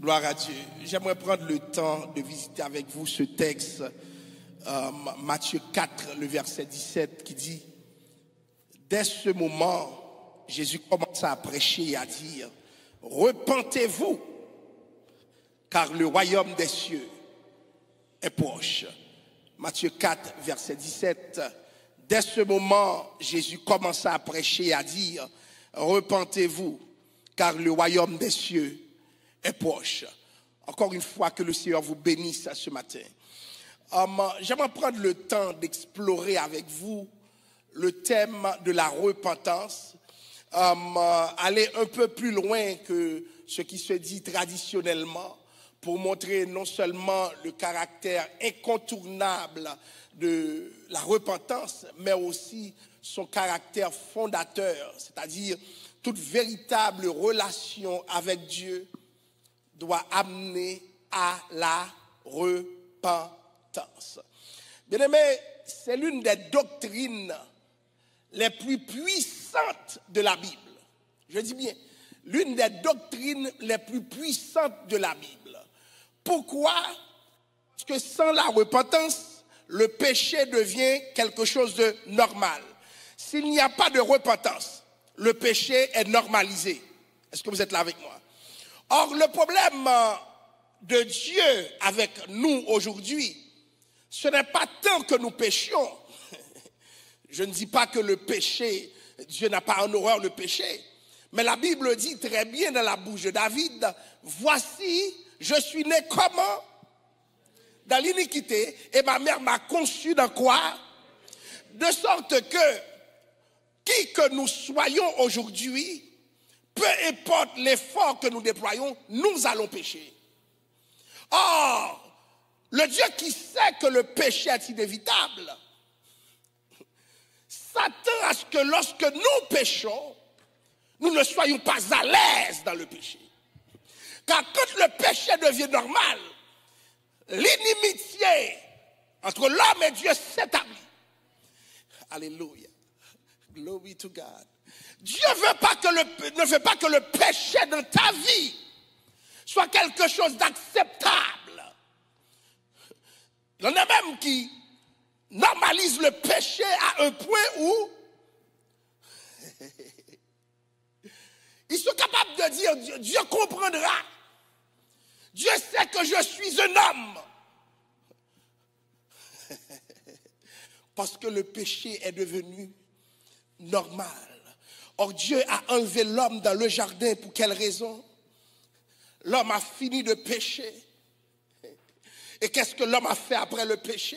Gloire à Dieu. J'aimerais prendre le temps de visiter avec vous ce texte, Matthieu 4, le verset 17, qui dit: dès ce moment, Jésus commença à prêcher et à dire: repentez-vous, car le royaume des cieux est proche. Matthieu 4, verset 17. Dès ce moment, Jésus commença à prêcher et à dire: repentez-vous, car le royaume des cieux est proche. Encore une fois, que le Seigneur vous bénisse ce matin. J'aimerais prendre le temps d'explorer avec vous le thème de la repentance, aller un peu plus loin que ce qui se dit traditionnellement, pour montrer non seulement le caractère incontournable de la repentance, mais aussi son caractère fondateur, c'est-à-dire toute véritable relation avec Dieu doit amener à la repentance. Bien-aimés, c'est l'une des doctrines les plus puissantes de la Bible. Je dis bien, l'une des doctrines les plus puissantes de la Bible. Pourquoi? Parce que sans la repentance, le péché devient quelque chose de normal. S'il n'y a pas de repentance, le péché est normalisé. Est-ce que vous êtes là avec moi? Or, le problème de Dieu avec nous aujourd'hui, ce n'est pas tant que nous péchions. Je ne dis pas que le péché, Dieu n'a pas en horreur le péché. Mais la Bible dit très bien dans la bouche de David: voici, je suis né comment? Dans l'iniquité, et ma mère m'a conçu dans quoi? De sorte que, qui que nous soyons aujourd'hui, peu importe l'effort que nous déployons, nous allons pécher. Or, le Dieu qui sait que le péché est inévitable s'attend à ce que lorsque nous péchons, nous ne soyons pas à l'aise dans le péché. Car quand le péché devient normal, l'inimitié entre l'homme et Dieu s'établit. Alléluia. Glory to God. Dieu ne veut pas que le péché dans ta vie soit quelque chose d'acceptable. Il y en a même qui normalisent le péché à un point où ils sont capables de dire: Dieu comprendra. Dieu sait que je suis un homme. Parce que le péché est devenu normal. Or, Dieu a enlevé l'homme dans le jardin. Pour quelle raison? L'homme a fini de pécher. Et qu'est-ce que l'homme a fait après le péché?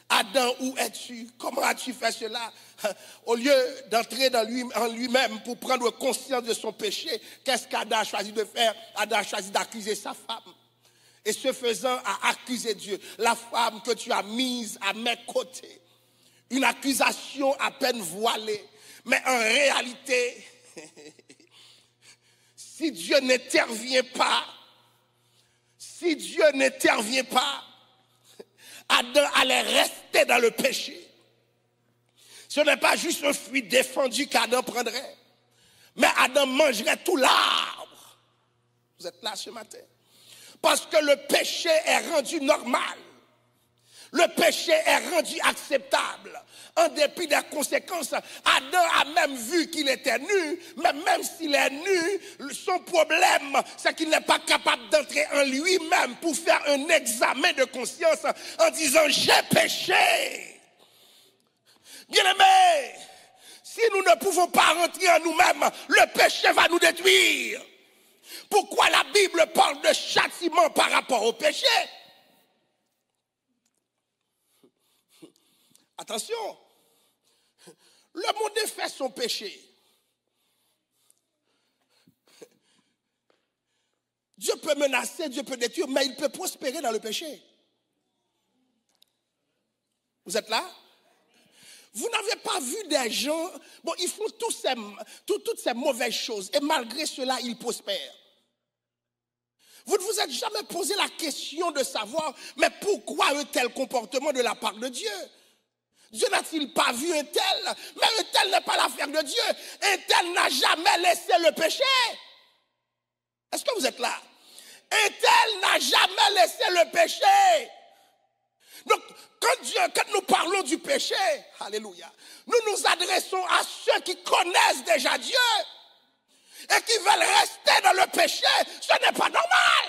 Adam, où es-tu? Comment as-tu fait cela? Au lieu d'entrer en lui-même pour prendre conscience de son péché, qu'est-ce qu'Adam a choisi de faire? Adam a choisi d'accuser sa femme. Et ce faisant, a accusé Dieu. La femme que tu as mise à mes côtés. Une accusation à peine voilée. Mais en réalité, si Dieu n'intervient pas, Adam allait rester dans le péché. Ce n'est pas juste un fruit défendu qu'Adam prendrait, mais Adam mangerait tout l'arbre. Vous êtes là ce matin? Parce que le péché est rendu normal. Le péché est rendu acceptable. En dépit des conséquences, Adam a même vu qu'il était nu, mais même s'il est nu, son problème, c'est qu'il n'est pas capable d'entrer en lui-même pour faire un examen de conscience en disant: j'ai péché. Bien-aimés, si nous ne pouvons pas rentrer en nous-mêmes, le péché va nous détruire. Pourquoi la Bible parle de châtiment par rapport au péché? Attention, le monde fait son péché. Dieu peut menacer, Dieu peut détruire, mais il peut prospérer dans le péché. Vous êtes là? Vous n'avez pas vu des gens, bon, ils font toutes ces mauvaises choses, et malgré cela, ils prospèrent. Vous ne vous êtes jamais posé la question de savoir, mais pourquoi un tel comportement de la part de Dieu? Dieu n'a-t-il pas vu un tel? Mais un tel n'est pas l'affaire de Dieu. Un tel n'a jamais laissé le péché. Est-ce que vous êtes là? Un tel n'a jamais laissé le péché. Donc, quand nous parlons du péché, alléluia, nous nous adressons à ceux qui connaissent déjà Dieu et qui veulent rester dans le péché. Ce n'est pas normal.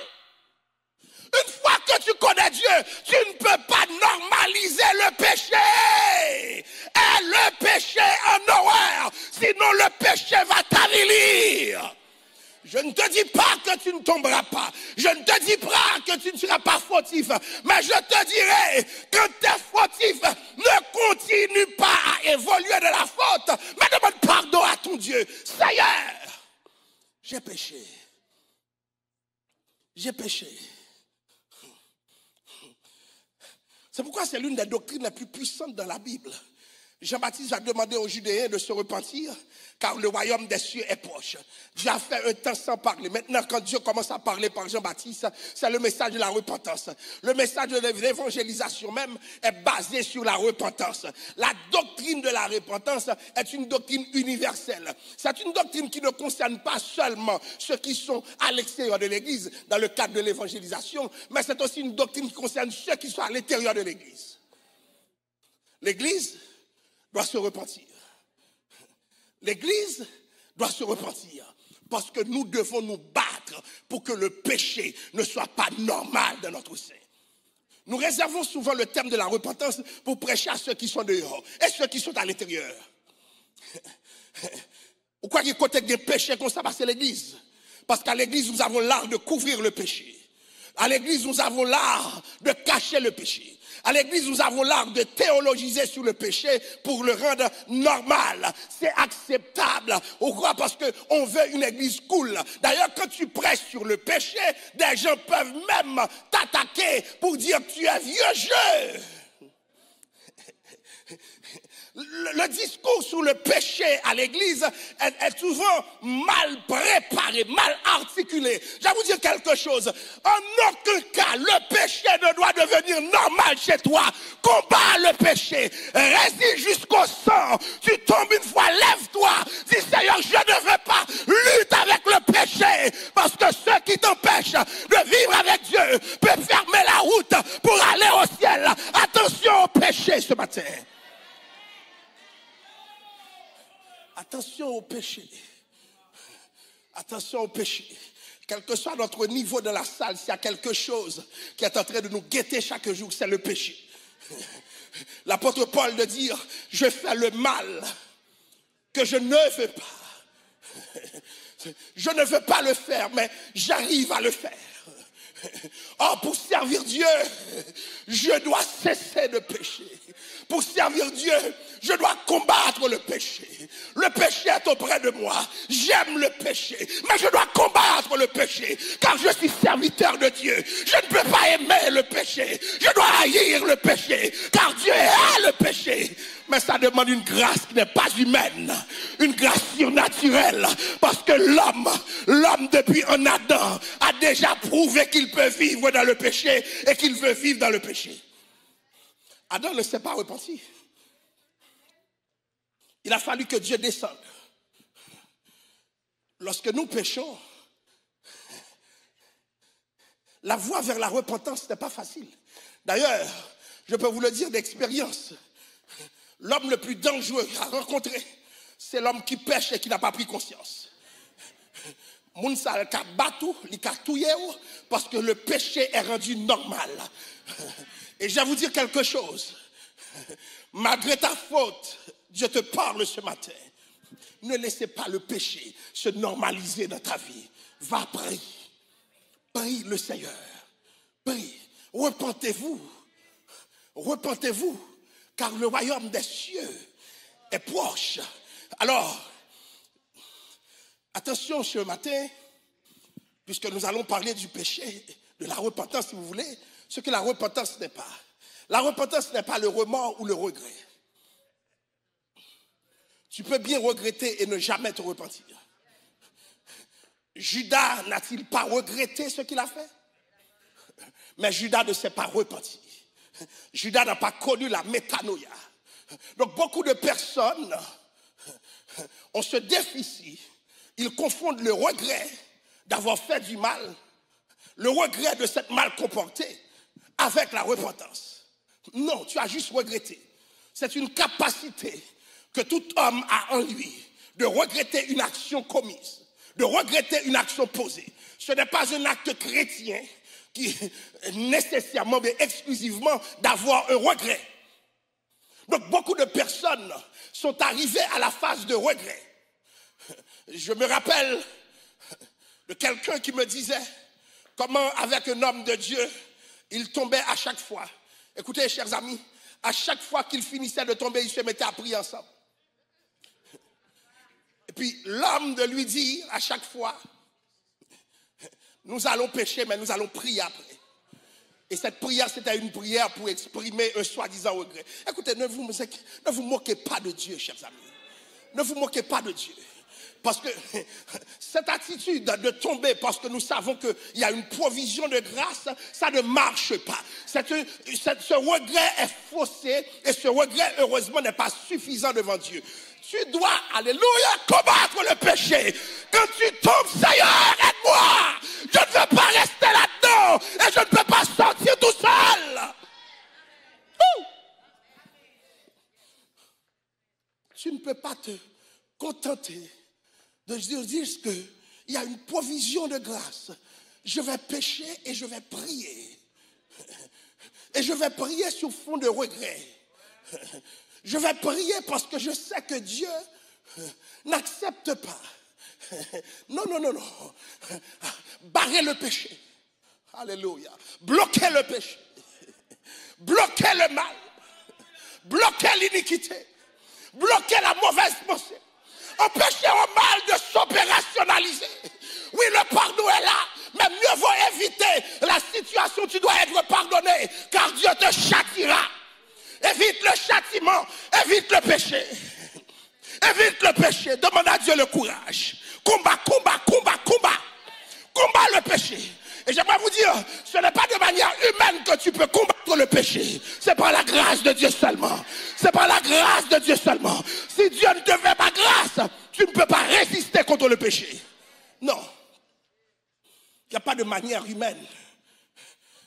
Une fois que tu connais Dieu, tu ne peux pas normaliser le péché. Et le péché en horreur, sinon le péché va t'avilir. Je ne te dis pas que tu ne tomberas pas. Je ne te dis pas que tu ne seras pas fautif. Mais je te dirai que tes fautifs ne continuent pas à évoluer de la faute. Mais demande pardon à ton Dieu. Seigneur, j'ai péché. J'ai péché. C'est pourquoi c'est l'une des doctrines les plus puissantes dans la Bible. Jean-Baptiste a demandé aux Judéens de se repentir, car le royaume des cieux est proche. Dieu a fait un temps sans parler. Maintenant, quand Dieu commence à parler par Jean-Baptiste, c'est le message de la repentance. Le message de l'évangélisation même est basé sur la repentance. La doctrine de la repentance est une doctrine universelle. C'est une doctrine qui ne concerne pas seulement ceux qui sont à l'extérieur de l'Église, dans le cadre de l'évangélisation, mais c'est aussi une doctrine qui concerne ceux qui sont à l'intérieur de l'Église. L'Église doit se repentir. L'Église doit se repentir parce que nous devons nous battre pour que le péché ne soit pas normal dans notre sein. Nous réservons souvent le thème de la repentance pour prêcher à ceux qui sont dehors et ceux qui sont à l'intérieur. Pourquoi il y a côté des péchés comme ça, c'est l'Église? Parce qu'à l'Église, nous avons l'art de couvrir le péché. À l'Église, nous avons l'art de cacher le péché. À l'Église, nous avons l'art de théologiser sur le péché pour le rendre normal. C'est acceptable. Pourquoi? Parce qu'on veut une Église cool. D'ailleurs, quand tu prêches sur le péché, des gens peuvent même t'attaquer pour dire que tu es vieux jeu. Le discours sur le péché à l'église est souvent mal préparé, mal articulé. Je vais vous dire quelque chose. En aucun cas, le péché ne doit devenir normal chez toi. Combat le péché. Résiste jusqu'au sang. Tu tombes une fois, lève-toi. Dis Seigneur, je ne veux pas. Lutte avec le péché. Parce que ceux qui t'empêchent de vivre avec Dieu peuvent fermer la route pour aller au ciel. Attention au péché ce matin. Attention au péché. Attention au péché. Quel que soit notre niveau de la salle, s'il y a quelque chose qui est en train de nous guetter chaque jour, c'est le péché. L'apôtre Paul de dire, je fais le mal que je ne veux pas. Je ne veux pas le faire, mais j'arrive à le faire. Oh, pour servir Dieu, je dois cesser de pécher. Pour servir Dieu, je dois combattre le péché. Le péché est auprès de moi. J'aime le péché, mais je dois combattre le péché, car je suis serviteur de Dieu. Je ne peux pas aimer le péché. Je dois haïr le péché, car Dieu est le péché. Mais ça demande une grâce qui n'est pas humaine, une grâce surnaturelle, parce que l'homme depuis un Adam a déjà prouvé qu'il peut vivre dans le péché et qu'il veut vivre dans le péché. Adam ne s'est pas repenti. Il a fallu que Dieu descende. Lorsque nous péchons, la voie vers la repentance n'est pas facile. D'ailleurs, je peux vous le dire d'expérience. L'homme le plus dangereux à rencontrer, c'est l'homme qui pêche et qui n'a pas pris conscience. Parce que le péché est rendu normal. Et je vais vous dire quelque chose. Malgré ta faute, Dieu te parle ce matin. Ne laissez pas le péché se normaliser dans ta vie. Va prier. Prie le Seigneur. Prie. Repentez-vous. Repentez-vous. Car le royaume des cieux est proche. Alors, attention ce matin, puisque nous allons parler du péché, de la repentance si vous voulez, ce que la repentance n'est pas. La repentance n'est pas le remords ou le regret. Tu peux bien regretter et ne jamais te repentir. Judas n'a-t-il pas regretté ce qu'il a fait? Mais Judas ne s'est pas repenti. Judas n'a pas connu la métanoïa. Donc beaucoup de personnes ont ce déficit. Ils confondent le regret d'avoir fait du mal, le regret de s'être mal comporté avec la repentance. Non, tu as juste regretté. C'est une capacité que tout homme a en lui de regretter une action commise, de regretter une action posée. Ce n'est pas un acte chrétien qui nécessairement, mais exclusivement, d'avoir un regret. Donc beaucoup de personnes sont arrivées à la phase de regret. Je me rappelle de quelqu'un qui me disait comment avec un homme de Dieu, il tombait à chaque fois. Écoutez, chers amis, à chaque fois qu'il finissait de tomber, ils se mettaient à prier ensemble. Et puis l'homme de lui dire à chaque fois, nous allons pécher, mais nous allons prier après. Et cette prière, c'était une prière pour exprimer un soi-disant regret. Écoutez, ne vous moquez pas de Dieu, chers amis. Ne vous moquez pas de Dieu. Parce que cette attitude de tomber, parce que nous savons qu'il y a une provision de grâce, ça ne marche pas. Ce regret est faussé et ce regret, heureusement, n'est pas suffisant devant Dieu. Tu dois, alléluia, combattre le péché. Quand tu tombes, Seigneur, aide-moi. Je ne veux pas rester là-dedans et je ne peux pas sortir tout seul. Tu ne peux pas te contenter de dire qu'il y a une provision de grâce. Je vais pécher et je vais prier. Et je vais prier sur fond de regret. Je vais prier parce que je sais que Dieu n'accepte pas. Non. Barrer le péché. Alléluia. Bloquer le péché. Bloquer le mal. Bloquer l'iniquité. Bloquer la mauvaise pensée. Empêcher au mal de s'opérationnaliser. Oui, le pardon est là, mais mieux vaut éviter la situation où tu dois être pardonné, car Dieu te châtiera. Évite le châtiment, évite le péché. Évite le péché, demande à Dieu le courage. Combat le péché. Et j'aimerais vous dire, ce n'est pas de manière humaine que tu peux combattre le péché. C'est par la grâce de Dieu seulement. C'est par la grâce de Dieu seulement. Si Dieu ne te fait pas grâce, tu ne peux pas résister contre le péché. Non. Il n'y a pas de manière humaine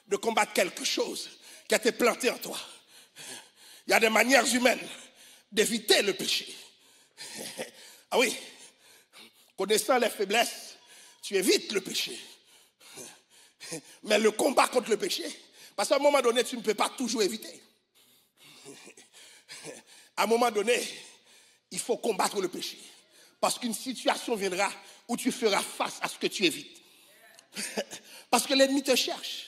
de combattre quelque chose qui a été planté en toi. Il y a des manières humaines d'éviter le péché. Ah oui, connaissant les faiblesses, tu évites le péché. Mais le combat contre le péché, parce qu'à un moment donné, tu ne peux pas toujours éviter. À un moment donné, il faut combattre le péché. Parce qu'une situation viendra où tu feras face à ce que tu évites. Parce que l'ennemi te cherche.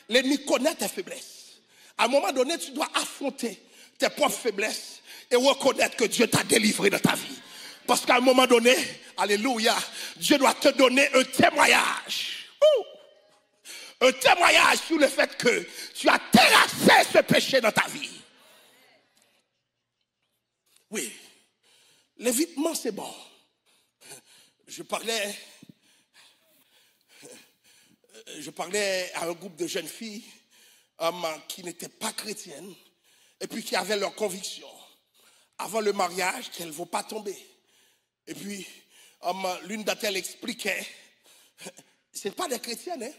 L'ennemi connaît tes faiblesses. À un moment donné, tu dois affronter tes propres faiblesses et reconnaître que Dieu t'a délivré de ta vie. Parce qu'à un moment donné, alléluia, Dieu doit te donner un témoignage. Un témoignage sur le fait que tu as terrassé ce péché dans ta vie. Oui, l'évitement c'est bon. Je parlais à un groupe de jeunes filles qui n'étaient pas chrétiennes et puis qui avaient leur conviction avant le mariage qu'elles ne vont pas tomber. Et puis l'une d'entre elles expliquait, c'est pas des chrétiennes, hein?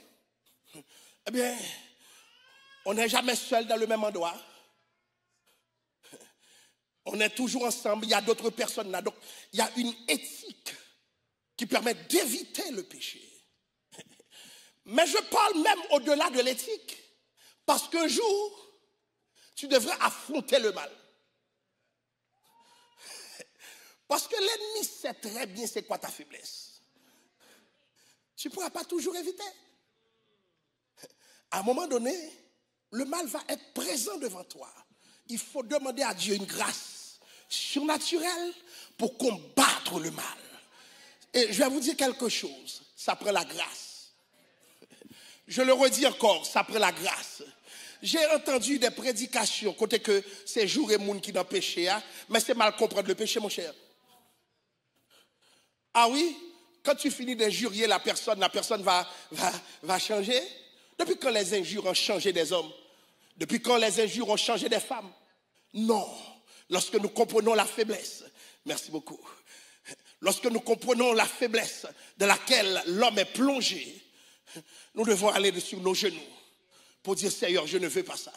Eh bien, on n'est jamais seul dans le même endroit. On est toujours ensemble, il y a d'autres personnes là. Donc, il y a une éthique qui permet d'éviter le péché. Mais je parle même au-delà de l'éthique. Parce qu'un jour, tu devrais affronter le mal. Parce que l'ennemi sait très bien c'est quoi ta faiblesse. Tu ne pourras pas toujours éviter. À un moment donné, le mal va être présent devant toi. Il faut demander à Dieu une grâce surnaturelle pour combattre le mal. Et je vais vous dire quelque chose, ça prend la grâce. Je le redis encore, ça prend la grâce. J'ai entendu des prédications côté que c'est jour et monde qui n'ont péché, hein, mais c'est mal comprendre le péché, mon cher. Ah oui, quand tu finis d'injurier la personne va changer. Depuis quand les injures ont changé des hommes? Depuis quand les injures ont changé des femmes? Non. Lorsque nous comprenons la faiblesse, merci beaucoup. Lorsque nous comprenons la faiblesse dans laquelle l'homme est plongé, nous devons aller sur nos genoux pour dire Seigneur, je ne veux pas ça.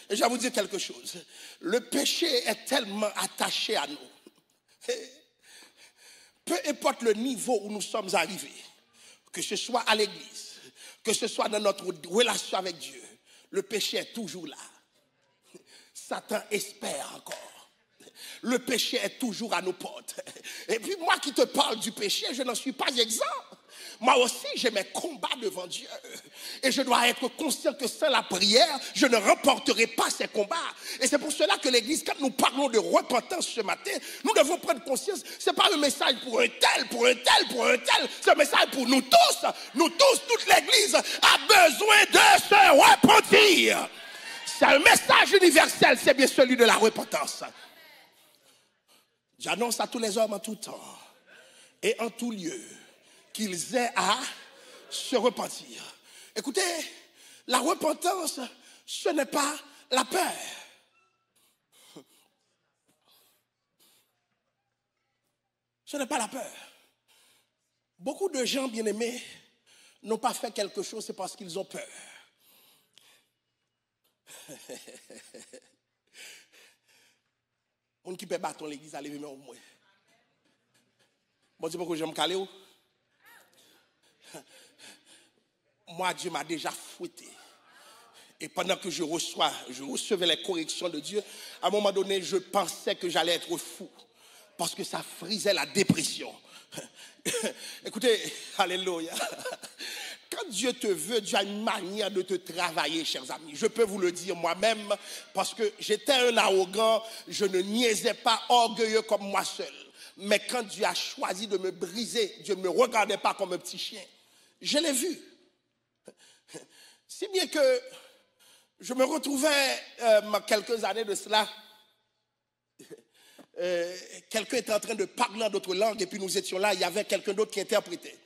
Et je vais vous dire quelque chose. Le péché est tellement attaché à nous. Peu importe le niveau où nous sommes arrivés, que ce soit à l'église, que ce soit dans notre relation avec Dieu, le péché est toujours là. Satan espère encore. Le péché est toujours à nos portes. Et puis moi qui te parle du péché, je n'en suis pas exempt. Moi aussi, j'ai mes combats devant Dieu. Et je dois être conscient que sans la prière, je ne remporterai pas ces combats. Et c'est pour cela que l'Église, quand nous parlons de repentance ce matin, nous devons prendre conscience. Ce n'est pas un message pour un tel, pour un tel, pour un tel. C'est un message pour nous tous. Nous tous, toute l'Église a besoin de se repentir. C'est un message universel, c'est bien celui de la repentance. J'annonce à tous les hommes en tout temps et en tout lieu qu'ils aient à se repentir. Écoutez, la repentance, ce n'est pas la peur. Ce n'est pas la peur. Beaucoup de gens bien-aimés n'ont pas fait quelque chose, c'est parce qu'ils ont peur. On qui peut battre l'église à lever au moins. Bon, c'est pourquoi je me calais. Moi, Dieu m'a déjà fouetté. Et pendant que je recevais les corrections de Dieu, à un moment donné, je pensais que j'allais être fou. Parce que ça frisait la dépression. Écoutez, alléluia. Quand Dieu te veut, Dieu a une manière de te travailler, chers amis. Je peux vous le dire moi-même, parce que j'étais un arrogant, je ne niaisais pas, orgueilleux comme moi seul. Mais quand Dieu a choisi de me briser, Dieu ne me regardait pas comme un petit chien. Je l'ai vu. Si bien que je me retrouvais quelques années de cela, quelqu'un était en train de parler en d'autres langues et puis nous étions là, il y avait quelqu'un d'autre qui interprétait.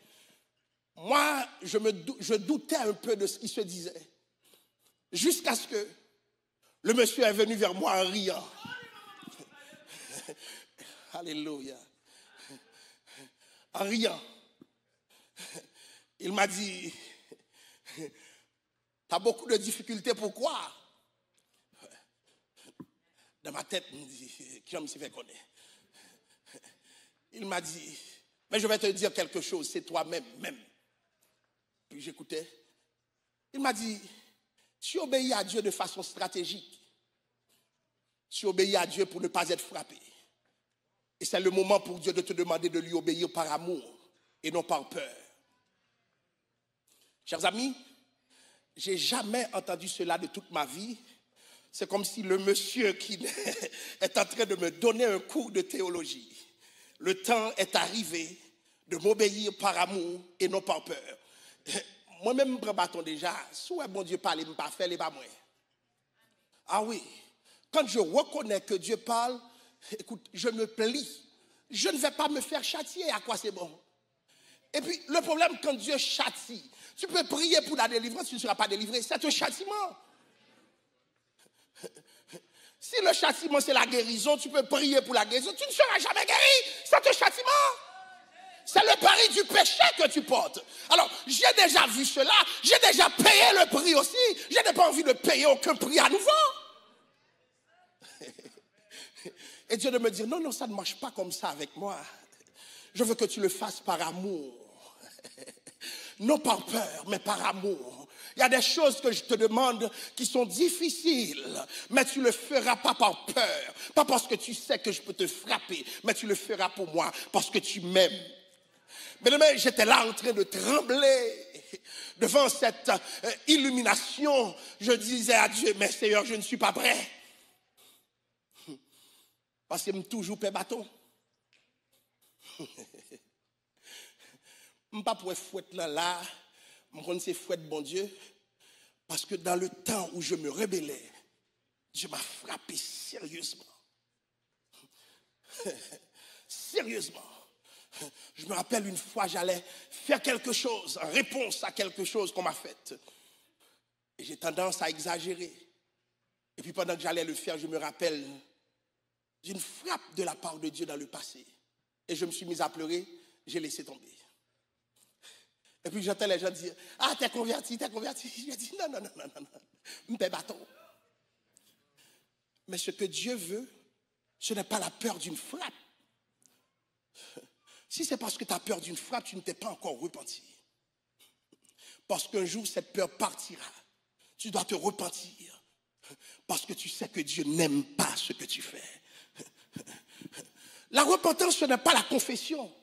Moi, je doutais un peu de ce qui se disait. Jusqu'à ce que le monsieur est venu vers moi en riant. Alléluia. En riant. Il m'a dit, t'as beaucoup de difficultés, pourquoi? Dans ma tête, il me dit, qui me s'est fait connaître? Il m'a dit, mais je vais te dire quelque chose, c'est toi-même, même. Puis j'écoutais. Il m'a dit, tu obéis à Dieu de façon stratégique. Tu obéis à Dieu pour ne pas être frappé. Et c'est le moment pour Dieu de te demander de lui obéir par amour et non par peur. Chers amis, j'ai jamais entendu cela de toute ma vie. C'est comme si le monsieur qui est en train de me donner un cours de théologie. Le temps est arrivé de m'obéir par amour et non par peur. Moi-même, je me bâton déjà. Si bon Dieu parle, il ne pas faire, il pas moi. Ah oui. Quand je reconnais que Dieu parle, écoute, je me plie. Je ne vais pas me faire châtier. À quoi c'est bon? Et puis, le problème, quand Dieu châtie, tu peux prier pour la délivrance, tu ne seras pas délivré. C'est un châtiment. Si le châtiment, c'est la guérison, tu peux prier pour la guérison, tu ne seras jamais guéri. C'est un châtiment. C'est le pari du péché que tu portes. Alors, j'ai déjà vu cela. J'ai déjà payé le prix aussi. Je n'ai pas envie de payer aucun prix à nouveau. Et Dieu de me dire, non, non, ça ne marche pas comme ça avec moi. Je veux que tu le fasses par amour. Non par peur, mais par amour. Il y a des choses que je te demande qui sont difficiles, mais tu ne le feras pas par peur. Pas parce que tu sais que je peux te frapper, mais tu le feras pour moi, parce que tu m'aimes. Mais j'étais là en train de trembler devant cette illumination. Je disais à Dieu, mais Seigneur, je ne suis pas prêt. Parce qu'il me toujours paie bâton. Je ne pas pour fouette là, je ne sais fouette bon Dieu. Parce que dans le temps où je me rébellais, Dieu m'a frappé sérieusement. Sérieusement. Je me rappelle une fois, j'allais faire quelque chose en réponse à quelque chose qu'on m'a fait. Et j'ai tendance à exagérer. Et puis pendant que j'allais le faire, je me rappelle d'une frappe de la part de Dieu dans le passé. Et je me suis mis à pleurer, j'ai laissé tomber. Et puis j'entends les gens dire, ah, t'es converti, t'es converti. Je dis, non, non, non, non, non, non. M'paie bâton. Mais ce que Dieu veut, ce n'est pas la peur d'une frappe. Si c'est parce que tu as peur d'une frappe, tu ne t'es pas encore repenti. Parce qu'un jour, cette peur partira. Tu dois te repentir. Parce que tu sais que Dieu n'aime pas ce que tu fais. La repentance, ce n'est pas la confession.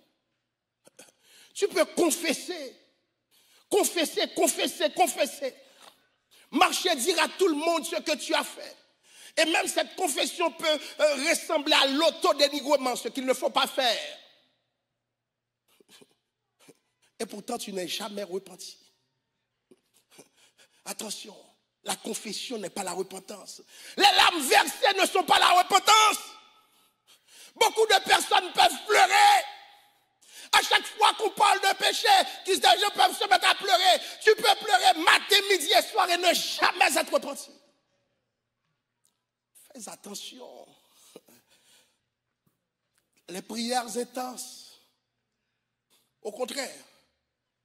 Tu peux confesser. Confesser, confesser, confesser. Marcher, dire à tout le monde ce que tu as fait. Et même cette confession peut ressembler à l'autodénigrement, ce qu'il ne faut pas faire. Et pourtant, tu n'es jamais repenti. Attention, la confession n'est pas la repentance. Les larmes versées ne sont pas la repentance. Beaucoup de personnes peuvent pleurer. À chaque fois qu'on parle de péché, des gens peuvent se mettre à pleurer. Tu peux pleurer matin, midi et soir et ne jamais être repenti. Fais attention. Les prières intenses. Au contraire,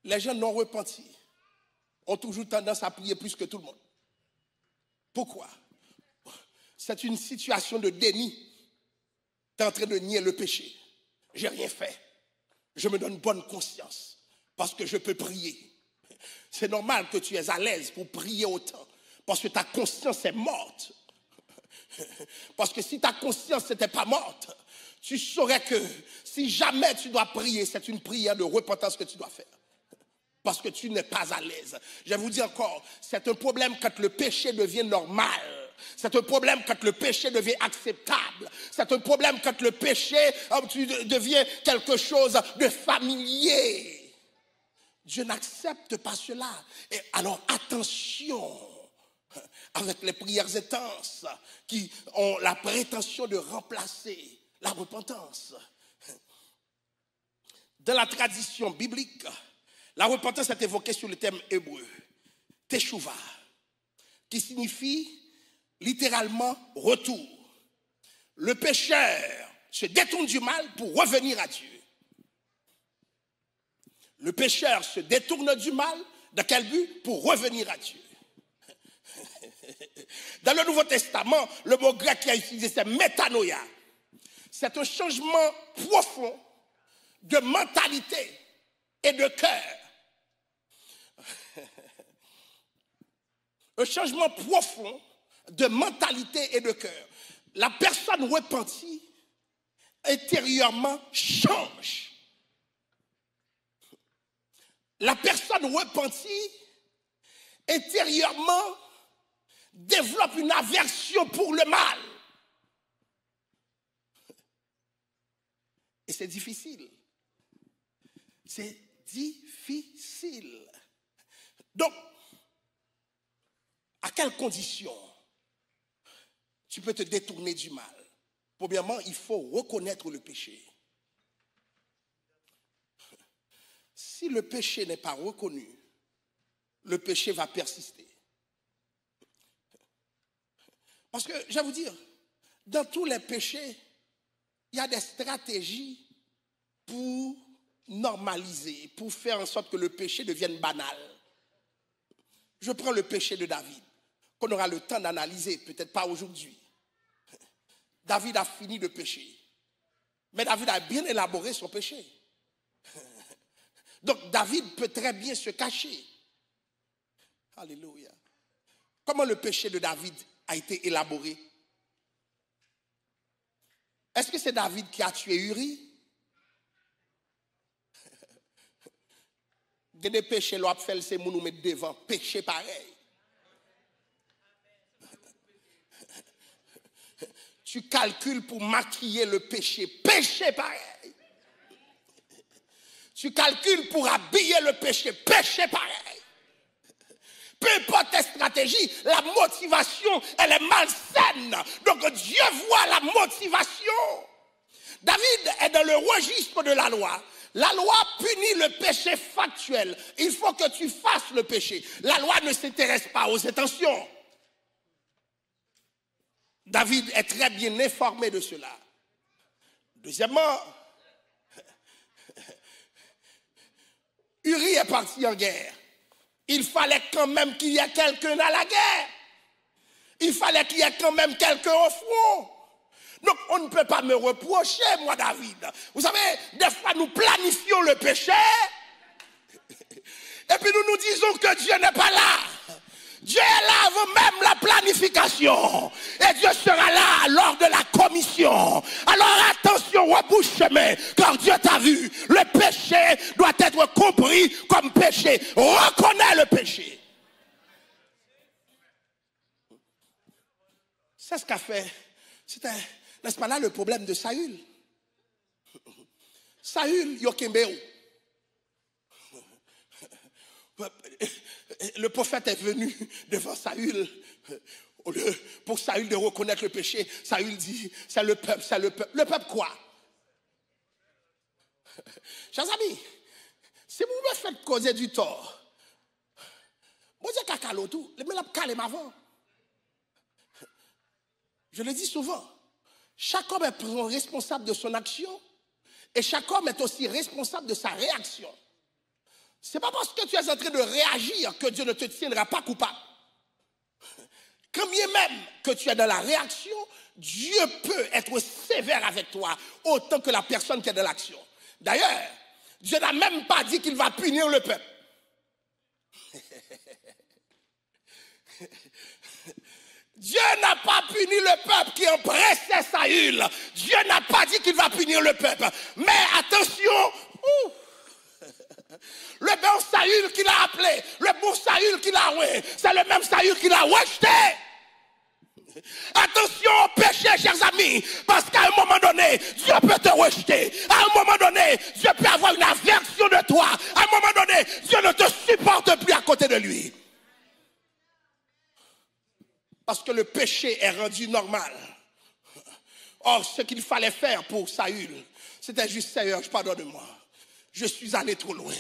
les gens non repentis ont toujours tendance à prier plus que tout le monde. Pourquoi? C'est une situation de déni. Tu es en train de nier le péché. J'ai rien fait. Je me donne bonne conscience parce que je peux prier. C'est normal que tu es à l'aise pour prier autant parce que ta conscience est morte. Parce que si ta conscience n'était pas morte, tu saurais que si jamais tu dois prier, c'est une prière de repentance que tu dois faire. Parce que tu n'es pas à l'aise. Je vous dis encore, c'est un problème quand le péché devient normal. C'est un problème quand le péché devient acceptable. C'est un problème quand le péché devient quelque chose de familier. Dieu n'accepte pas cela. Et alors attention avec les prières intenses qui ont la prétention de remplacer la repentance. Dans la tradition biblique, la repentance est évoquée sur le thème hébreu, teshuva, qui signifie littéralement retour. Le pécheur se détourne du mal pour revenir à Dieu. Le pécheur se détourne du mal, dans quel but? Pour revenir à Dieu. Dans le Nouveau Testament, le mot grec qui a utilisé, c'est métanoïa. C'est un changement profond de mentalité et de cœur. Un changement profond de mentalité et de cœur. La personne repentie, intérieurement, change. La personne repentie, intérieurement, développe une aversion pour le mal. Et c'est difficile. C'est difficile. Donc, à quelles conditions tu peux te détourner du mal? Premièrement, il faut reconnaître le péché. Si le péché n'est pas reconnu, le péché va persister. Parce que, je vais vous dire, dans tous les péchés, il y a des stratégies pour normaliser, pour faire en sorte que le péché devienne banal. Je prends le péché de David, qu'on aura le temps d'analyser, peut-être pas aujourd'hui. David a fini de pécher. Mais David a bien élaboré son péché. Donc David peut très bien se cacher. Alléluia. Comment le péché de David a été élaboré? Est-ce que c'est David qui a tué Uri? Il y a des péchés, l'on a fait, c'est nous mettre devant, péché pareil. Tu calcules pour maquiller le péché, péché pareil. Tu calcules pour habiller le péché, péché pareil. Peu importe tes stratégies, la motivation, elle est malsaine. Donc Dieu voit la motivation. David est dans le registre de la loi. La loi punit le péché factuel. Il faut que tu fasses le péché. La loi ne s'intéresse pas aux intentions. David est très bien informé de cela. Deuxièmement, Uri est parti en guerre. Il fallait quand même qu'il y ait quelqu'un à la guerre. Il fallait qu'il y ait quand même quelqu'un au front. Donc on ne peut pas me reprocher, moi David. Vous savez, des fois nous planifions le péché. Et puis nous nous disons que Dieu n'est pas là. Dieu est là avant même la planification. Et Dieu sera là lors de la commission. Alors attention, rebouche chemin, car Dieu t'a vu. Le péché doit être compris comme péché. Reconnais le péché. C'est ce qu'a fait. C'était, n'est-ce pas là, le problème de Saül. Saül, Yokembeo. Le prophète est venu devant Saül. Au lieu pour Saül de reconnaître le péché, Saül dit, c'est le peuple, c'est le peuple. Le peuple quoi? Chers amis, si vous me faites causer du tort, moi j'ai qu'à caler tout, mais la calme avant. Je le dis souvent, chaque homme est responsable de son action et chaque homme est aussi responsable de sa réaction. Ce n'est pas parce que tu es en train de réagir que Dieu ne te tiendra pas coupable. Quand bien même que tu es dans la réaction, Dieu peut être sévère avec toi autant que la personne qui est dans l'action. D'ailleurs, Dieu n'a même pas dit qu'il va punir le peuple. Dieu n'a pas puni le peuple qui empressait Saül. Dieu n'a pas dit qu'il va punir le peuple. Mais attention, le bon Saül qu'il a appelé, le bon Saül qu'il a oué, c'est le même Saül qu'il a rejeté. Attention au péché, chers amis, parce qu'à un moment donné, Dieu peut te rejeter. À un moment donné, Dieu peut avoir une aversion de toi. À un moment donné, Dieu ne te supporte plus à côté de lui. Parce que le péché est rendu normal. Or, ce qu'il fallait faire pour Saül, c'était juste, Seigneur, pardonne-moi. Je suis allé trop loin.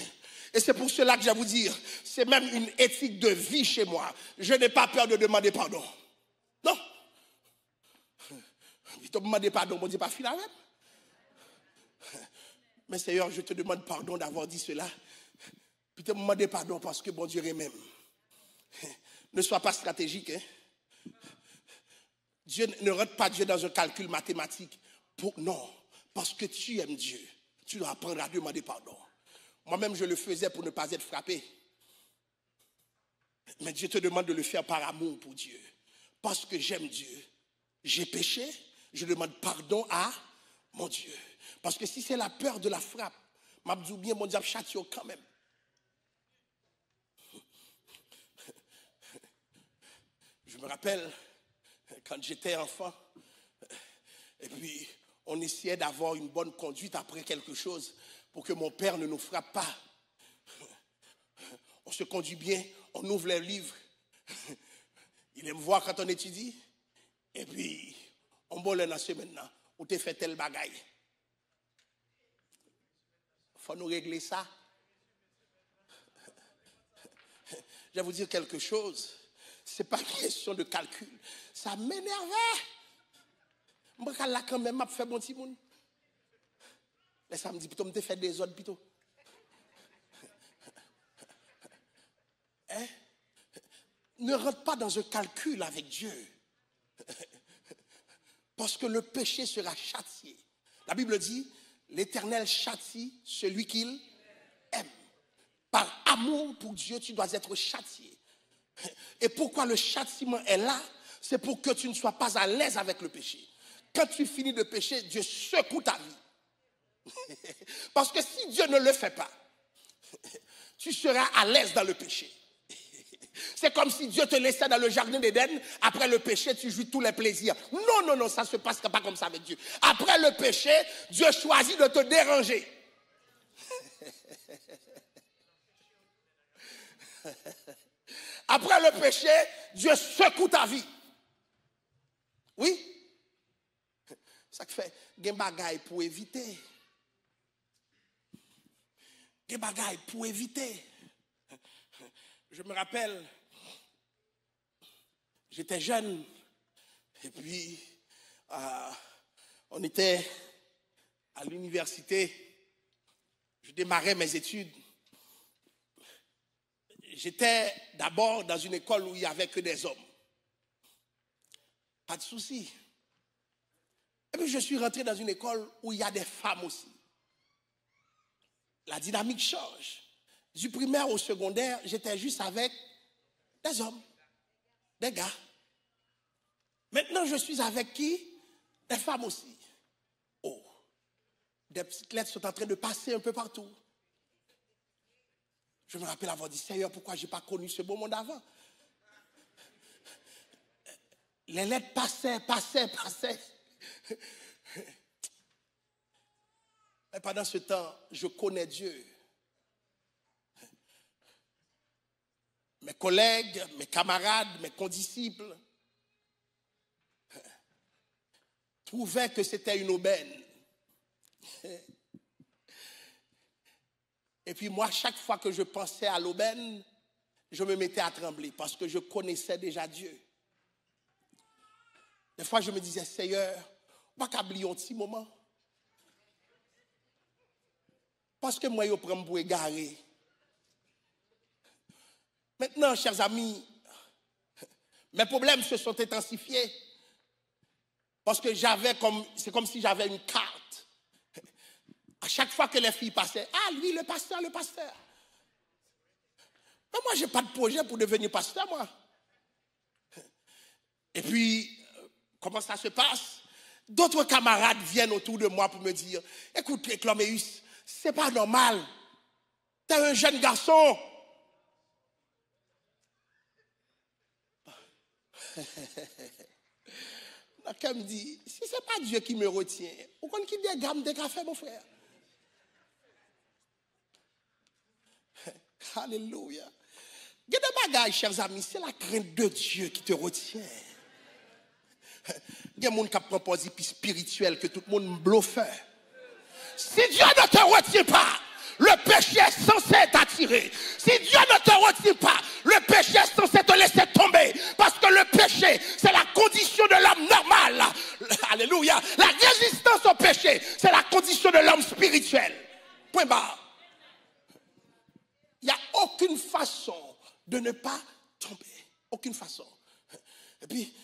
Et c'est pour cela que je vais vous dire, c'est même une éthique de vie chez moi. Je n'ai pas peur de demander pardon. Non. Il te demande pardon, mon Dieu, pas fini même. Mais Seigneur, je te demande pardon d'avoir dit cela. Puis te demander pardon parce que bon Dieu est même. Ne sois pas stratégique. Hein? Dieu ne rentre pas Dieu dans un calcul mathématique. Non, parce que tu aimes Dieu. Tu dois apprendre à demander pardon. Moi-même, je le faisais pour ne pas être frappé. Mais Dieu te demande de le faire par amour pour Dieu. Parce que j'aime Dieu. J'ai péché, je demande pardon à mon Dieu. Parce que si c'est la peur de la frappe, m'abdou bien mon diable châtie quand même. Je me rappelle quand j'étais enfant, et puis on essayait d'avoir une bonne conduite après quelque chose pour que mon père ne nous frappe pas. On se conduit bien, on ouvre les livres. Il aime voir quand on étudie. Et puis, on boit dans ce maintenant, où tu fait tel bagaille. Il faut nous régler ça. Je vais vous dire quelque chose. Ce n'est pas une question de calcul. Ça m'énervait. Moi, là, quand même, je fais bon petit monde. Mais ça me dit, plutôt, je fais des autres, plutôt. Hein? Ne rentre pas dans un calcul avec Dieu. Parce que le péché sera châtié. La Bible dit, l'Éternel châtie celui qu'il aime. Par amour pour Dieu, tu dois être châtié. Et pourquoi le châtiment est là? C'est pour que tu ne sois pas à l'aise avec le péché. Quand tu finis de pécher, Dieu secoue ta vie. Parce que si Dieu ne le fait pas, tu seras à l'aise dans le péché. C'est comme si Dieu te laissait dans le jardin d'Éden. Après le péché, tu jouis tous les plaisirs. Non, non, non, ça ne se passera pas comme ça avec Dieu. Après le péché, Dieu choisit de te déranger. Après le péché, Dieu secoue ta vie. Oui. Ça fait des bagailles pour éviter. Des bagailles pour éviter. Je me rappelle, j'étais jeune, et puis on était à l'université, je démarrais mes études, j'étais d'abord dans une école où il n'y avait que des hommes. Pas de souci. Et puis je suis rentré dans une école où il y a des femmes aussi. La dynamique change. Du primaire au secondaire, j'étais juste avec des hommes, des gars. Maintenant, je suis avec qui? Des femmes aussi. Oh, des petites lettres sont en train de passer un peu partout. Je me rappelle avoir dit, Seigneur, pourquoi je n'ai pas connu ce beau monde avant? Les lettres passaient. Et pendant ce temps, je connais Dieu. Mes collègues, mes camarades, mes condisciples trouvaient que c'était une aubaine. Et puis moi, chaque fois que je pensais à l'aubaine, je me mettais à trembler parce que je connaissais déjà Dieu. Des fois, je me disais, Seigneur, pas qu'oublier un petit moment. Parce que moi, je prends pour égarer. Maintenant, chers amis, mes problèmes se sont intensifiés parce que c'est comme si j'avais une carte. À chaque fois que les filles passaient, ah, lui, le pasteur. Mais moi, je n'ai pas de projet pour devenir pasteur, moi. Et puis, comment ça se passe? D'autres camarades viennent autour de moi pour me dire, écoute, Cloméus, c'est pas normal. Tu es un jeune garçon. Quelqu'un me dit, si ce n'est pas Dieu qui me retient, pourquoi qu'il y a des gammes de café, mon frère? Alléluia. Il y a des bagages, chers amis, c'est la crainte de Dieu qui te retient. Il y a des gens qui prennent positif spirituel que tout le monde bluffe. Si Dieu ne te retient pas, le péché est censé t'attirer. Si Dieu ne te retient pas, le péché est censé te laisser tomber. Parce que le péché, c'est la condition de l'homme normal. Alléluia. La résistance au péché, c'est la condition de l'homme spirituel. Point barre. Il n'y a aucune façon de ne pas tomber. Aucune façon. Et puis,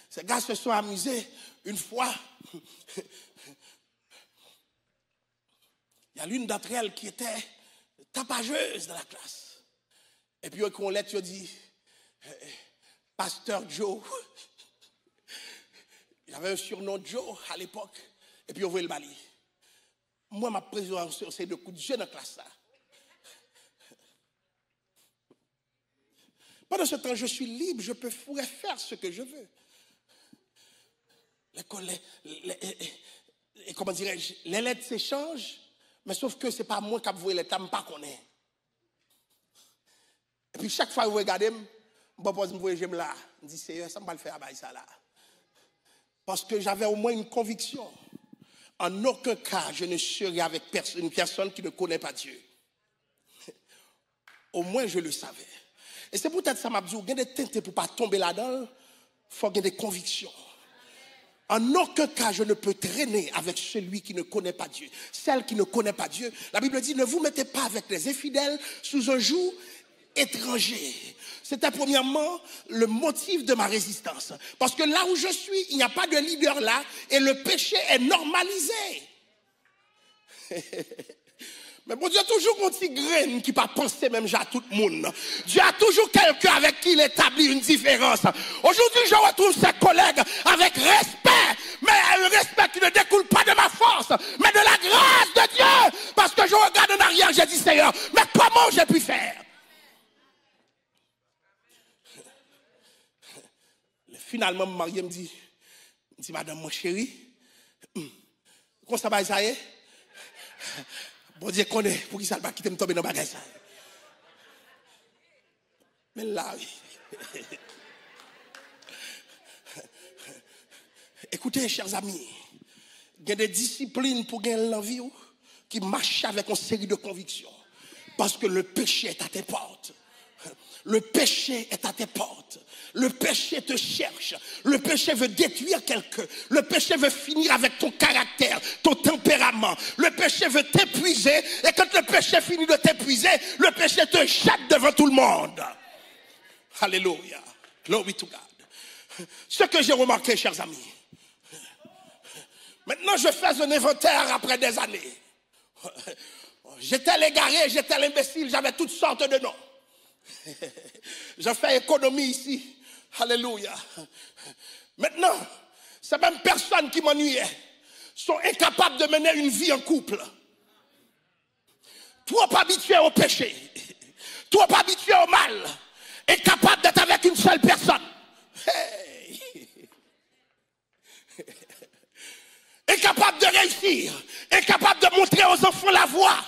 ces gars se sont amusés une fois. Il y a l'une d'entre elles qui était tapageuse dans la classe. Et puis, on l'a dit, Pasteur Joe. Il avait un surnom Joe à l'époque. Et puis, on voyait le bali. Moi, ma présence sur ces deux coups de jeu dans la classe. Ça. Pendant ce temps, je suis libre, je pourrais faire ce que je veux. Comment dirais-je, les lettres s'échangent, mais sauf que ce n'est pas moi qui vous les lettres, pas qu'on est. Et puis chaque fois que vous regardez, je là, je dis, Seigneur, ça ne va pas le faire à ça là. Parce que j'avais au moins une conviction. En aucun cas, je ne serai avec une personne qui ne connaît pas Dieu. Au moins, je le savais. Et c'est peut-être ça m'a dit, il y a des teintes pour ne pas tomber là-dedans, il faut qu'il y ait des convictions. En aucun cas, je ne peux traîner avec celui qui ne connaît pas Dieu. Celle qui ne connaît pas Dieu. La Bible dit, ne vous mettez pas avec les infidèles sous un joug étranger. C'était premièrement le motif de ma résistance. Parce que là où je suis, il n'y a pas de leader là et le péché est normalisé. Mais bon, Dieu a toujours un petit grain qui ne pas penser même à tout le monde. Dieu a toujours quelqu'un avec qui il établit une différence. Aujourd'hui, je retrouve ses collègues avec respect. Mais un respect qui ne découle pas de ma force, mais de la grâce de Dieu. Parce que je regarde en arrière, j'ai dit, Seigneur, mais comment j'ai pu faire? Finalement, Marie me dit, Madame, mon chéri, comment ça va, ça y est? Bon Dieu connaît, pour qui ça va quitter me tomber dans le bagage. Mais là, oui. Écoutez, chers amis, il y a des disciplines pour gagner l'envie qui marchent avec une série de convictions. Parce que le péché est à tes portes. Le péché est à tes portes. Le péché te cherche. Le péché veut détruire quelqu'un. Le péché veut finir avec ton caractère, ton tempérament. Le péché veut t'épuiser. Et quand le péché finit de t'épuiser, le péché te jette devant tout le monde. Alléluia. Glory to God. Ce que j'ai remarqué, chers amis. Maintenant, je fais un inventaire après des années. J'étais l'égaré, j'étais l'imbécile, j'avais toutes sortes de noms. J'ai fait économie ici. Alléluia. Maintenant, ces mêmes personnes qui m'ennuyaient sont incapables de mener une vie en couple. Trop habitués au péché, trop habitués au mal, incapables d'être avec une seule personne. Hey. Incapable de réussir, incapable de montrer aux enfants la voie.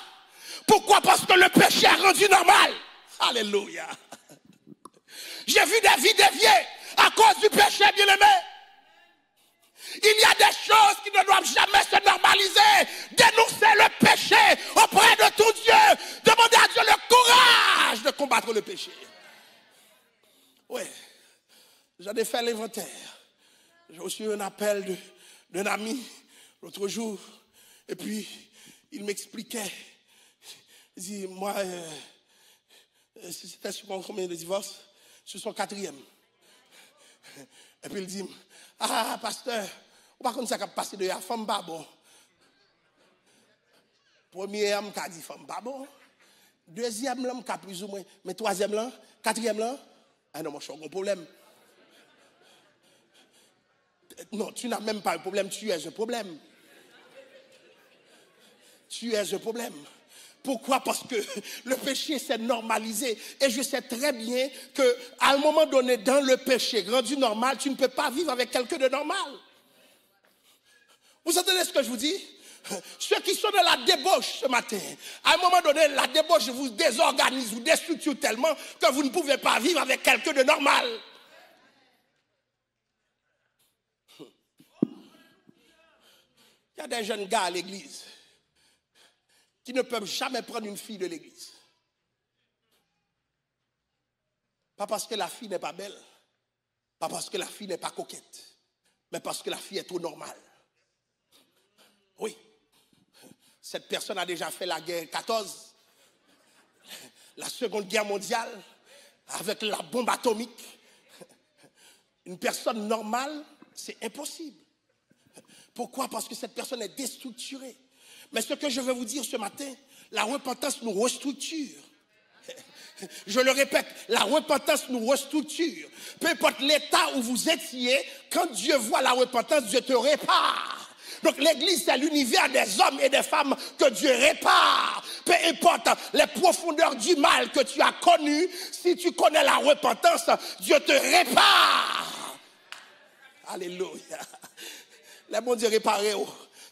Pourquoi? Parce que le péché a rendu normal. Alléluia. J'ai vu des vies déviées à cause du péché, bien-aimé. Il y a des choses qui ne doivent jamais se normaliser. Dénoncer le péché auprès de tout Dieu. Demander à Dieu le courage de combattre le péché. Oui, j'en ai fait l'inventaire. J'ai reçu un appel d'un ami l'autre jour. Et puis, il m'expliquait. Il dit, moi, c'était sur combien de divorces? Sur son 4e. Et puis il dit, ah, pasteur, on va comme ça qui a passé de la femme pas bon. Premier homme qui a dit femme pas bon. Deuxième homme qui a plus ou moins. Mais troisième là, quatrième là, ah non, moi je suis un problème. Non, tu n'as même pas un problème, tu es un problème. Tu es un problème. Pourquoi? Parce que le péché s'est normalisé. Et je sais très bien qu'à un moment donné, dans le péché rendu normal, tu ne peux pas vivre avec quelqu'un de normal. Vous entendez ce que je vous dis? Ceux qui sont dans la débauche ce matin, à un moment donné, la débauche vous désorganise, vous déstructure tellement que vous ne pouvez pas vivre avec quelqu'un de normal. Il y a des jeunes gars à l'église qui ne peuvent jamais prendre une fille de l'église. Pas parce que la fille n'est pas belle, pas parce que la fille n'est pas coquette, mais parce que la fille est trop normale. Oui, cette personne a déjà fait la guerre 14, la Seconde Guerre mondiale, avec la bombe atomique. Une personne normale, c'est impossible. Pourquoi? Parce que cette personne est déstructurée. Mais ce que je veux vous dire ce matin, la repentance nous restructure. Je le répète, la repentance nous restructure. Peu importe l'état où vous étiez, quand Dieu voit la repentance, Dieu te répare. Donc l'église, c'est l'univers des hommes et des femmes que Dieu répare. Peu importe les profondeurs du mal que tu as connu, si tu connais la repentance, Dieu te répare. Alléluia. Les bons Dieu réparé.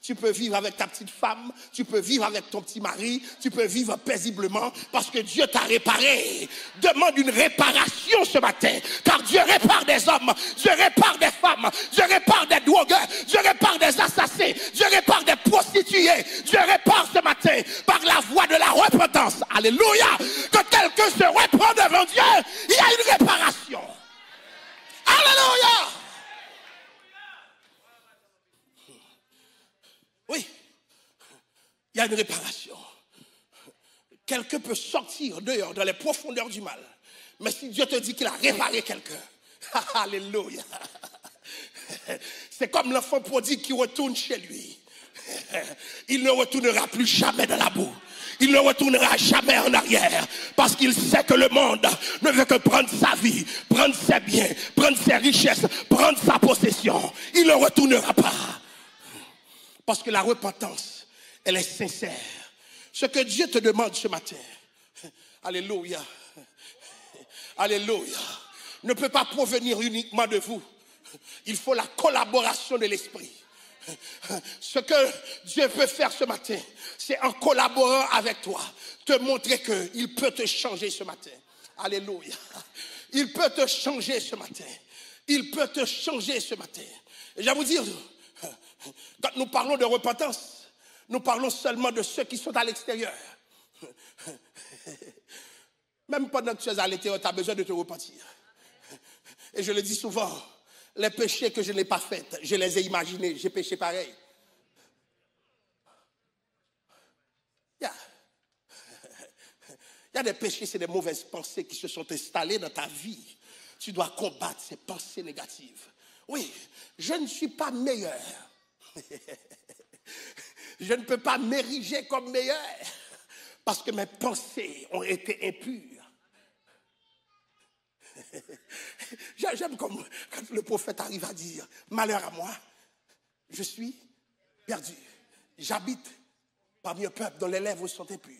Tu peux vivre avec ta petite femme, tu peux vivre avec ton petit mari, tu peux vivre paisiblement parce que Dieu t'a réparé. Demande une réparation ce matin, car Dieu répare des hommes, Dieu répare des femmes, Dieu répare des drogueurs, Dieu répare des assassins, Dieu répare des prostituées, Dieu répare ce matin par la voie de la repentance. Alléluia! Que quelqu'un se reprend devant Dieu, il y a une réparation. Alléluia! Oui, il y a une réparation. Quelqu'un peut sortir dehors dans les profondeurs du mal. Mais si Dieu te dit qu'il a réparé quelqu'un, alléluia. C'est comme l'enfant prodigue qui retourne chez lui. Il ne retournera plus jamais dans la boue. Il ne retournera jamais en arrière parce qu'il sait que le monde ne veut que prendre sa vie, prendre ses biens, prendre ses richesses, prendre sa possession. Il ne retournera pas. Parce que la repentance, elle est sincère. Ce que Dieu te demande ce matin, alléluia, alléluia, ne peut pas provenir uniquement de vous. Il faut la collaboration de l'esprit. Ce que Dieu peut faire ce matin, c'est en collaborant avec toi, te montrer qu'il peut te changer ce matin. Alléluia. Il peut te changer ce matin. Il peut te changer ce matin. Et je vais vous dire, quand nous parlons de repentance, nous parlons seulement de ceux qui sont à l'extérieur. Même pendant que tu es à l'intérieur, tu as besoin de te repentir. Et je le dis souvent, les péchés que je n'ai pas faits, je les ai imaginés, j'ai péché pareil. Il y a des péchés, c'est des mauvaises pensées qui se sont installées dans ta vie. Tu dois combattre ces pensées négatives. Oui, je ne suis pas meilleur. Je ne peux pas m'ériger comme meilleur parce que mes pensées ont été impures. J'aime comme quand le prophète arrive à dire, malheur à moi, je suis perdu. J'habite parmi un peuple dont les lèvres sont impures.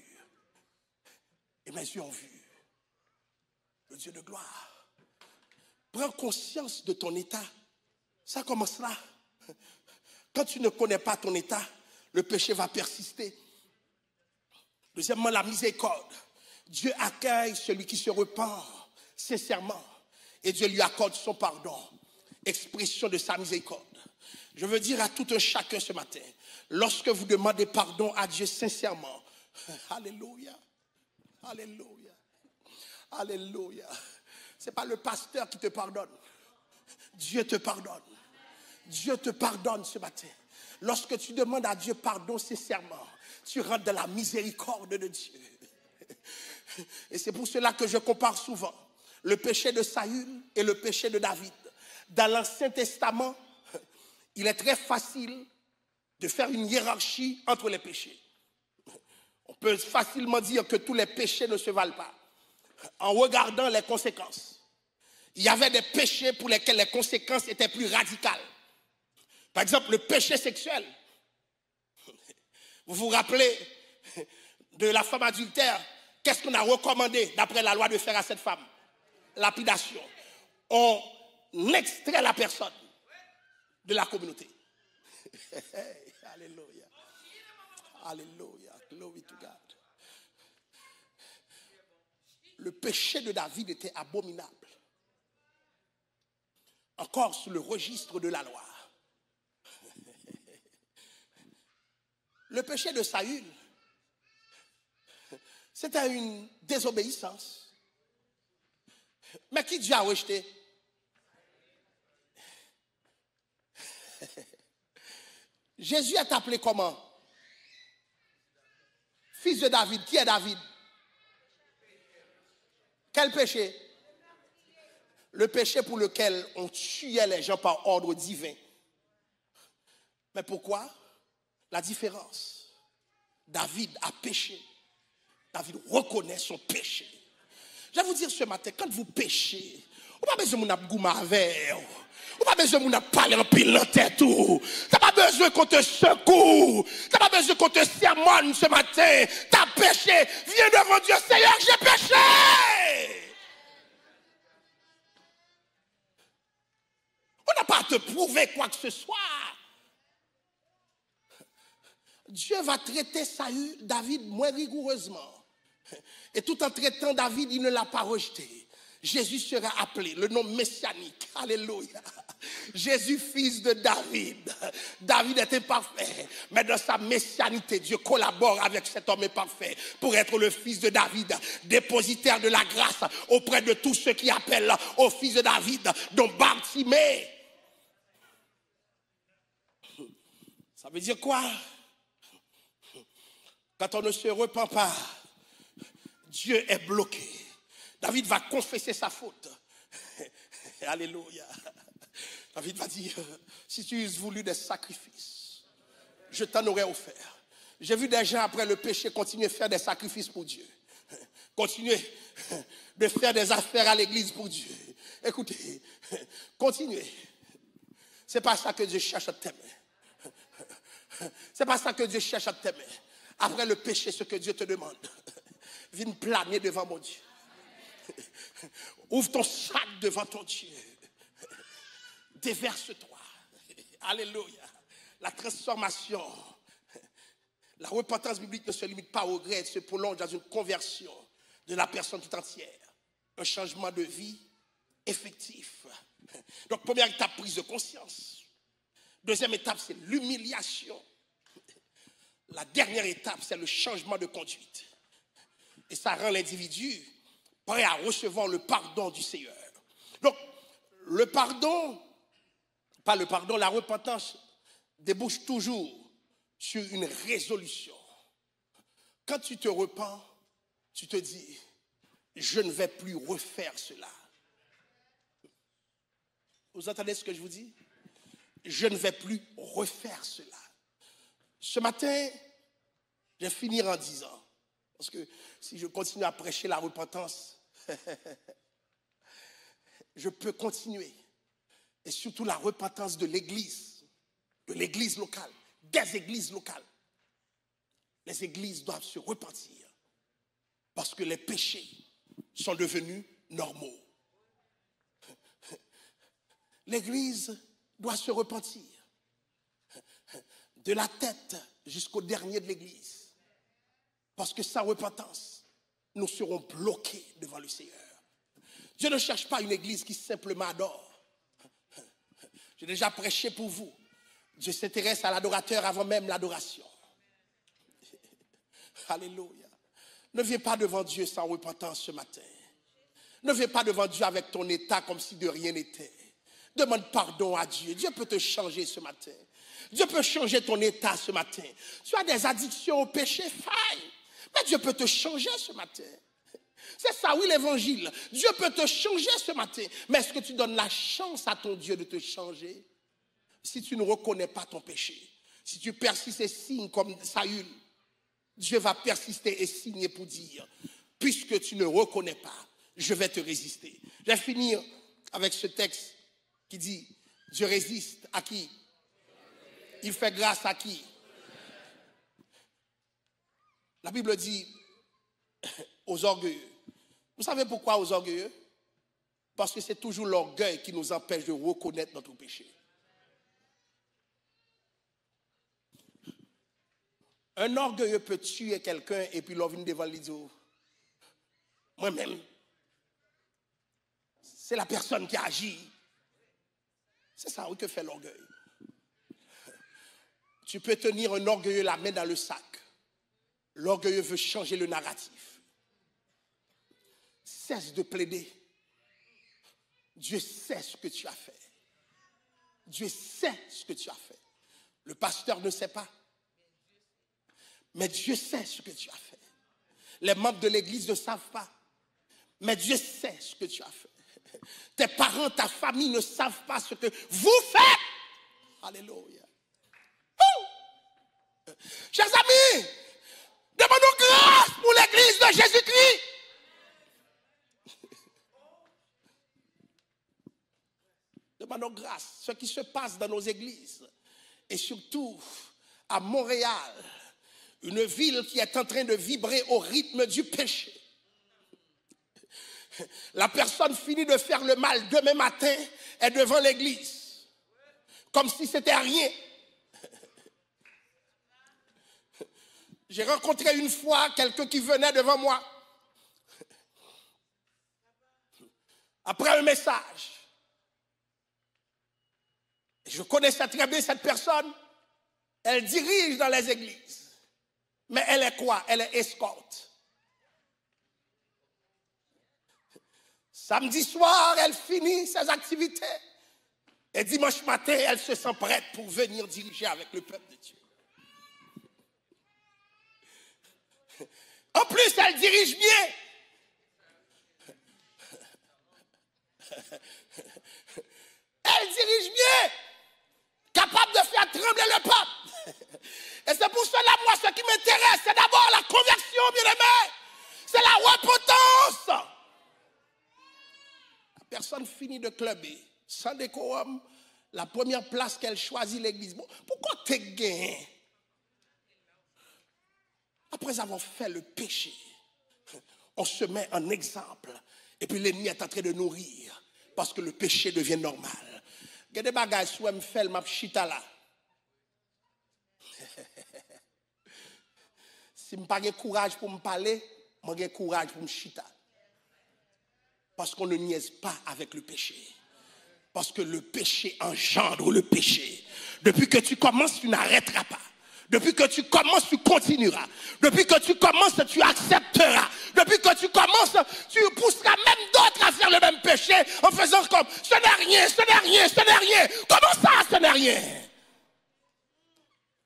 Et mes yeux ont vu le Dieu de gloire. Prends conscience de ton état. Ça commence là. Quand tu ne connais pas ton état, le péché va persister. Deuxièmement, la miséricorde. Dieu accueille celui qui se repent sincèrement et Dieu lui accorde son pardon. Expression de sa miséricorde. Je veux dire à tout un chacun ce matin, lorsque vous demandez pardon à Dieu sincèrement, alléluia, alléluia, alléluia. Ce n'est pas le pasteur qui te pardonne. Dieu te pardonne. Dieu te pardonne ce matin. Lorsque tu demandes à Dieu pardon sincèrement, tu rentres dans la miséricorde de Dieu. Et c'est pour cela que je compare souvent le péché de Saül et le péché de David. Dans l'Ancien Testament, il est très facile de faire une hiérarchie entre les péchés. On peut facilement dire que tous les péchés ne se valent pas en regardant les conséquences. Il y avait des péchés pour lesquels les conséquences étaient plus radicales. Par exemple, le péché sexuel. Vous vous rappelez de la femme adultère? Qu'est-ce qu'on a recommandé d'après la loi de faire à cette femme? Lapidation. On extrait la personne de la communauté. Alléluia. Alléluia. Glory to God. Le péché de David était abominable. Encore sous le registre de la loi. Le péché de Saül, c'était une désobéissance. Mais qui Dieu a rejeté? Jésus est appelé comment? Fils de David. Qui est David? Quel péché? Le péché pour lequel on tuait les gens par ordre divin. Mais pourquoi? La différence. David a péché. David reconnaît son péché. Je vais vous dire ce matin, quand vous péchez, vous n'avez pas besoin de goûter avec vous. Vous n'avez pas besoin de parler en pile dans tête. Tu n'as pas besoin qu'on te secoue. Tu n'as pas besoin qu'on te sermonne ce matin. Tu as péché. Viens devant Dieu, Seigneur, j'ai péché. On n'a pas à te prouver quoi que ce soit. Dieu va traiter David moins rigoureusement. Et tout en traitant David, il ne l'a pas rejeté. Jésus sera appelé, le nom messianique. Alléluia. Jésus, fils de David. David était parfait, mais dans sa messianité, Dieu collabore avec cet homme parfait pour être le fils de David, dépositaire de la grâce auprès de tous ceux qui appellent au fils de David, dont Bartimée. Ça veut dire quoi? Quand on ne se repent pas, Dieu est bloqué. David va confesser sa faute. Alléluia. David va dire, si tu eusses voulu des sacrifices, je t'en aurais offert. J'ai vu des gens après le péché continuer à faire des sacrifices pour Dieu. Continuer de faire des affaires à l'église pour Dieu. Écoutez, continuez. C'est pas ça que Dieu cherche à t'aimer. C'est pas ça que Dieu cherche à t'aimer. Après le péché, ce que Dieu te demande, viens planer devant mon Dieu. Ouvre ton sac devant ton Dieu. Déverse-toi. Alléluia. La transformation, la repentance biblique ne se limite pas au regret, elle se prolonge dans une conversion de la personne tout entière. Un changement de vie effectif. Donc, première étape, prise de conscience. Deuxième étape, c'est l'humiliation. La dernière étape, c'est le changement de conduite. Et ça rend l'individu prêts à recevoir le pardon du Seigneur. Donc, le pardon, pas le pardon, la repentance débouche toujours sur une résolution. Quand tu te repens, tu te dis, je ne vais plus refaire cela. Vous entendez ce que je vous dis? Je ne vais plus refaire cela. Ce matin, je vais finir en disant, parce que si je continue à prêcher la repentance, je peux continuer. Et surtout la repentance de l'église locale, des églises locales. Les églises doivent se repentir parce que les péchés sont devenus normaux. L'église doit se repentir de la tête jusqu'au dernier de l'église. Parce que sans repentance, nous serons bloqués devant le Seigneur. Dieu ne cherche pas une église qui simplement adore. J'ai déjà prêché pour vous. Dieu s'intéresse à l'adorateur avant même l'adoration. Alléluia. Ne viens pas devant Dieu sans repentance ce matin. Ne viens pas devant Dieu avec ton état comme si de rien n'était. Demande pardon à Dieu. Dieu peut te changer ce matin. Dieu peut changer ton état ce matin. Tu as des addictions au péché, faille. Mais Dieu peut te changer ce matin. C'est ça, oui, l'évangile. Dieu peut te changer ce matin. Mais est-ce que tu donnes la chance à ton Dieu de te changer? Si tu ne reconnais pas ton péché, si tu persistes et signes comme Saül, Dieu va persister et signer pour dire, puisque tu ne reconnais pas, je vais te résister. Je vais finir avec ce texte qui dit, Dieu résiste à qui? Il fait grâce à qui? La Bible dit aux orgueilleux. Vous savez pourquoi aux orgueilleux? Parce que c'est toujours l'orgueil qui nous empêche de reconnaître notre péché. Un orgueilleux peut tuer quelqu'un et puis l'on vient devant lui dire, moi-même, c'est la personne qui agit. C'est ça, oui, que fait l'orgueil. Tu peux tenir un orgueilleux la main dans le sac. L'orgueilleux veut changer le narratif. Cesse de plaider. Dieu sait ce que tu as fait. Dieu sait ce que tu as fait. Le pasteur ne sait pas. Mais Dieu sait ce que tu as fait. Les membres de l'église ne savent pas. Mais Dieu sait ce que tu as fait. Tes parents, ta famille ne savent pas ce que vous faites. Alléluia. Chers amis, demandons grâce pour l'église de Jésus-Christ. Demandons grâce. Ce qui se passe dans nos églises et surtout à Montréal, une ville qui est en train de vibrer au rythme du péché. La personne finit de faire le mal demain matin est devant l'église. Comme si c'était rien. J'ai rencontré une fois quelqu'un qui venait devant moi. Après un message. Je connaissais très bien cette personne. Elle dirige dans les églises. Mais elle est quoi? Elle est escorte. Samedi soir, elle finit ses activités. Et dimanche matin, elle se sent prête pour venir diriger avec le peuple de Dieu. En plus, elle dirige bien. Elle dirige bien. Capable de faire trembler le peuple. Et c'est pour cela, moi, ce qui m'intéresse, c'est d'abord la conversion, bien-aimé. C'est la repentance. La personne finit de clubber, sans décorum, la première place qu'elle choisit, l'église. Bon, pourquoi t'es gagné? Après avoir fait le péché, on se met en exemple. Et puis l'ennemi est en train de nourrir. Parce que le péché devient normal. Il y a des bagages où je fais le chita là. Si je n'ai pas de courage pour me parler, j'ai le courage pour me chita. Parce qu'on ne niaise pas avec le péché. Parce que le péché engendre le péché. Depuis que tu commences, tu n'arrêteras pas. Depuis que tu commences, tu continueras. Depuis que tu commences, tu accepteras. Depuis que tu commences, tu pousseras même d'autres à faire le même péché en faisant comme ce n'est rien, ce n'est rien, ce n'est rien. Comment ça, ce n'est rien?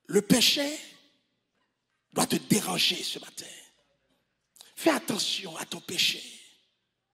Le péché doit te déranger ce matin. Fais attention à ton péché.